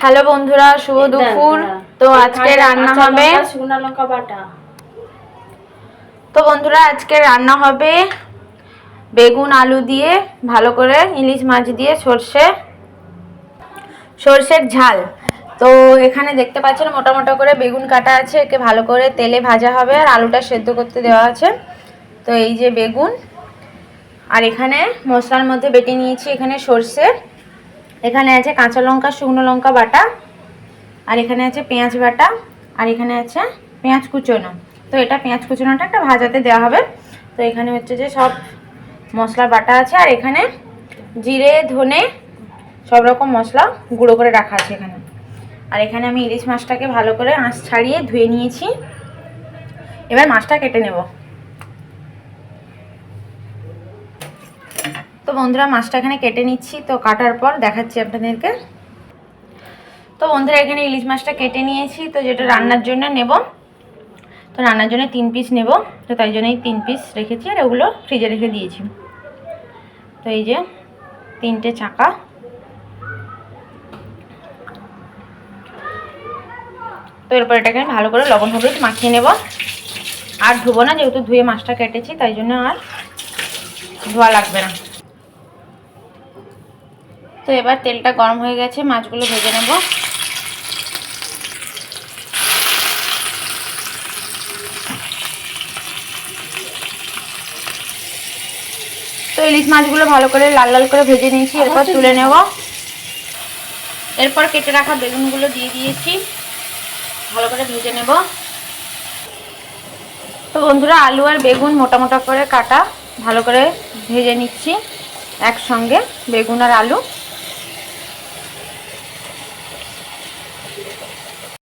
Hello বন্ধুরা, শুভ দুপুর। তো আজকে রান্না হবে শুকনো লঙ্কা বাটা। তো বন্ধুরা আজকে রান্না হবে বেগুন আলু দিয়ে ভালো করে ইলিশ মাছ দিয়ে সর্ষের ঝাল। তো এখানে দেখতে পাচ্ছেন মোটা মোটা করে বেগুন কাটা আছে, একে ভালো করে তেলে ভাজা হবে আর আলুটা সেদ্ধ করতে দেওয়া আছে। তো এই যে বেগুন, আর এখানে মশলার মধ্যে বেটে নিয়েছি এখানে সর্ষে, এখানে আছে কাঁচা লঙ্কা শুকনো লঙ্কা বাটা, আর এখানে আছে পেঁয়াজ বাটা, আর এখানে আছে পেঁয়াজ কুচোনো। তো এটা পেঁয়াজ কুচোনোটা একটা ভাজাতে দেওয়া হবে। তো এখানে হচ্ছে যে সব মশলা বাটা আছে, আর এখানে জিরে ধনে সব রকম মশলা গুঁড়ো করে রাখা আছে এখানে। আর এখানে আমি ইলিশ মাছটাকে ভালো করে আঁশ ছাড়িয়ে ধুয়ে নিয়েছি। এবার মাছটা কেটে নেব। তো বন্ধুরা মাছটা এখানে কেটে নিচ্ছি, তো কাটার পর দেখাচ্ছি আপনাদেরকে। তো বন্ধুরা এখানে ইলিশ মাছটা কেটে নিয়েছি, তো যেটা রান্নার জন্য নেব, তো রান্নার জন্য 3 পিস নেব। তো তাই জন্যই 3 পিস রেখেছি, আর ওগুলো ফ্রিজে রেখে দিয়েছি। তো এই যে 3টে চাকা। তো এরপর এটাকে ভালো করে লবণ হলুদ মাখিয়ে নেব। আর ধুবো না, যেহেতু ধুয়ে মাছটা কেটেছি তাই জন্য আর ধোয়া লাগবে না। তো এবার তেলটা গরম হয়ে গেছে, মাছগুলো ভেজে নেব। তো ইলিশ মাছগুলো ভালো করে লাল লাল করে ভেজে নিয়েছি, এরপর তুলে নেব। এরপর কেটে রাখা বেগুনগুলো দিয়ে দিয়েছি, ভালো করে ভেজে নেব। তো বন্ধুরা আলু আর বেগুন মোটা মোটা করে কাটা, ভালো করে ভেজে নিচ্ছি একসঙ্গে বেগুন আর আলু।